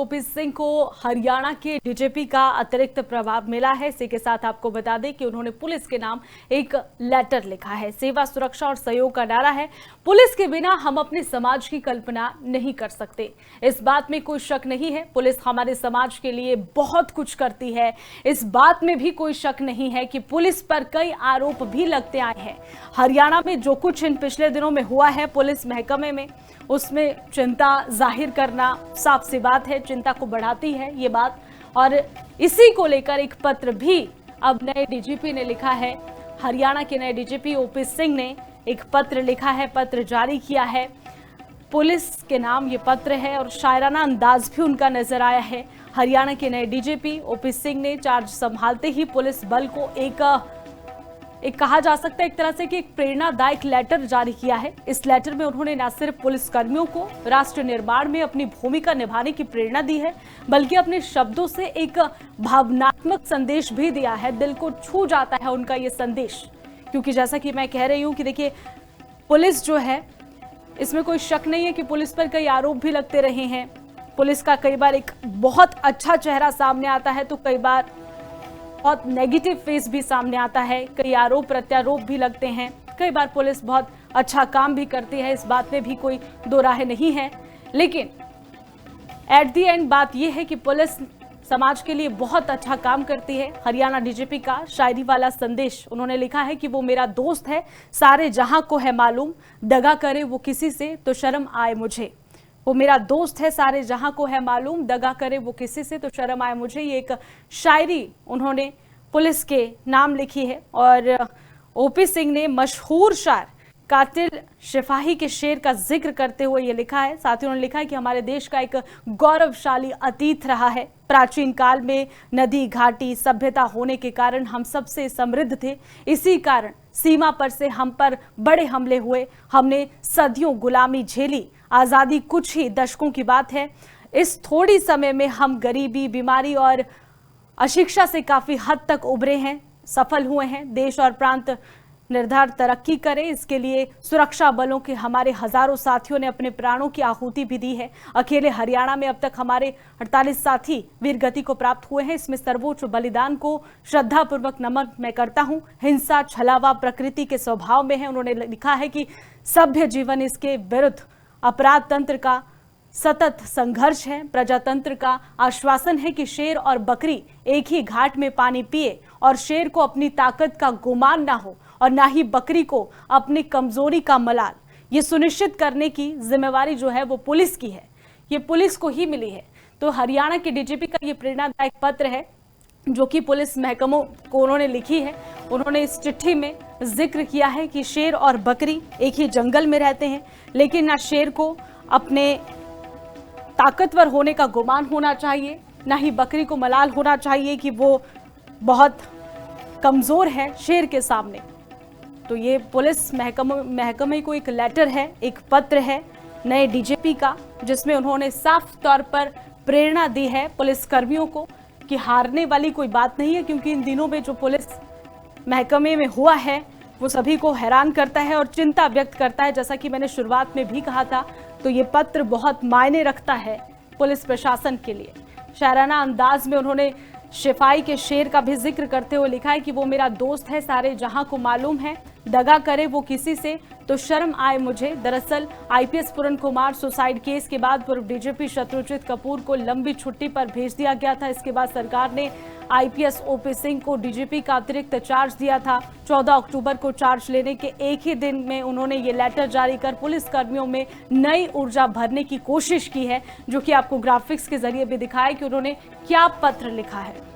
OP Singh को हरियाणा के DGP का अतिरिक्त प्रभाव मिला है। इसी के साथ आपको बता दें कि उन्होंने पुलिस के नाम एक लेटर लिखा है। सेवा, सुरक्षा और सहयोग का नारा है। पुलिस के बिना हम अपने समाज की कल्पना नहीं कर सकते, इस बात में कोई शक नहीं है। पुलिस हमारे समाज के लिए बहुत कुछ करती है, इस बात में भी कोई शक नहीं है कि पुलिस पर कई आरोप भी लगते आए हैं। हरियाणा में जो कुछ इन पिछले दिनों में हुआ है पुलिस महकमे में, उसमें चिंता जाहिर करना साफ सी बात है, चिंता को बढ़ाती है ये बात। और इसी को लेकर एक पत्र भी अब नए डीजीपी ने लिखा है। हरियाणा के नए डीजीपी ओपी सिंह ने एक पत्र लिखा है, पत्र जारी किया है। पुलिस के नाम ये पत्र है और शायराना अंदाज भी उनका नजर आया है। हरियाणा के नए डीजीपी ओपी सिंह ने चार्ज संभालते ही पुलिस बल को एक कहा जा सकता है एक तरह से कि एक प्रेरणादायक लेटर जारी किया है। इस लेटर में उन्होंने न सिर्फ पुलिस कर्मियों को राष्ट्र निर्माण में अपनी भूमिका निभाने की प्रेरणा दी है, बल्कि अपने शब्दों से एक भावनात्मक संदेश भी दिया है। दिल को छू जाता है उनका ये संदेश, क्योंकि जैसा कि मैं कह रही हूं कि देखिए, पुलिस जो है, इसमें कोई शक नहीं है कि पुलिस पर कई आरोप भी लगते रहे हैं। पुलिस का कई बार एक बहुत अच्छा चेहरा सामने आता है, तो कई बार बहुत नेगेटिव फेस भी सामने आता है। कई आरोप प्रत्यारोप भी लगते हैं। कई बार पुलिस बहुत अच्छा काम भी करती है, इस बात में भी कोई दो राय नहीं है। लेकिन एट द एंड बात यह है कि पुलिस समाज के लिए बहुत अच्छा काम करती है। हरियाणा डीजीपी का शायरी वाला संदेश उन्होंने लिखा है कि वो मेरा दोस्त है, सारे जहां को है मालूम, दगा करे वो किसी से तो शर्म आए मुझे। वो मेरा दोस्त है, सारे जहां को है मालूम, दगा करे वो किसी से तो शर्म आए मुझे। ये एक शायरी उन्होंने पुलिस के नाम लिखी है। और ओपी सिंह ने मशहूर शायर कातिल सिपाही के शेर का जिक्र करते हुए ये लिखा है। साथ ही उन्होंने लिखा है कि हमारे देश का एक गौरवशाली अतीत रहा है। प्राचीन काल में नदी घाटी सभ्यता होने के कारण हम सबसे समृद्ध थे। इसी कारण सीमा पर से हम पर बड़े हमले हुए। हमने सदियों गुलामी झेली, आजादी कुछ ही दशकों की बात है। इस थोड़ी समय में हम गरीबी, बीमारी और अशिक्षा से काफी हद तक उभरे हैं, सफल हुए हैं। देश और प्रांत निर्धार तरक्की करें, इसके लिए सुरक्षा बलों के हमारे हजारों साथियों ने अपने प्राणों की आहुति भी दी है। अकेले हरियाणा में अब तक हमारे 48 साथी वीर गति को प्राप्त हुए हैं। इसमें सर्वोच्च बलिदान को श्रद्धापूर्वक नमन मैं करता हूं। हिंसा, छलावा प्रकृति के स्वभाव में है। उन्होंने लिखा है कि सभ्य जीवन इसके विरुद्ध अपराध तंत्र का सतत संघर्ष है। प्रजातंत्र का आश्वासन है कि शेर और बकरी एक ही घाट में पानी पिए और शेर को अपनी ताकत का गुमान ना हो और ना ही बकरी को अपनी कमजोरी का मलाल। ये सुनिश्चित करने की जिम्मेवारी जो है वो पुलिस की है, ये पुलिस को ही मिली है। तो हरियाणा के डीजीपी का ये प्रेरणादायक पत्र है जो कि पुलिस महकमों को उन्होंने लिखी है। उन्होंने इस चिट्ठी में जिक्र किया है कि शेर और बकरी एक ही जंगल में रहते हैं, लेकिन ना शेर को अपने ताकतवर होने का गुमान होना चाहिए, ना ही बकरी को मलाल होना चाहिए कि वो बहुत कमजोर है शेर के सामने। तो ये पुलिस महकमे को एक लेटर है, एक पत्र है नए डीजीपी का, जिसमें उन्होंने साफ तौर पर प्रेरणा दी है पुलिस कर्मियों को कि हारने वाली कोई बात नहीं है। क्योंकि इन दिनों में जो पुलिस महकमे में हुआ है वो सभी को हैरान करता है और चिंता व्यक्त करता है। जैसा कि मैंने शुरुआत में भी कहा था, तो ये पत्र बहुत मायने रखता है पुलिस प्रशासन के लिए। शायराना अंदाज में उन्होंने सिपाही के शेर का भी जिक्र करते हुए लिखा है कि वो मेरा दोस्त है, सारे जहां को मालूम है, दगा करे वो किसी से तो शर्म आए मुझे। दरअसल आईपीएस पूरन कुमार सुसाइड केस के बाद पूर्व डीजीपी शत्रुजीत कपूर को लंबी छुट्टी पर भेज दिया गया था। इसके बाद सरकार ने आईपीएस ओपी सिंह को डीजीपी का अतिरिक्त चार्ज दिया था। 14 अक्टूबर को चार्ज लेने के एक ही दिन में उन्होंने ये लेटर जारी कर पुलिस कर्मियों में नई ऊर्जा भरने की कोशिश की है, जो कि आपको ग्राफिक्स के जरिए भी दिखाया कि उन्होंने क्या पत्र लिखा है।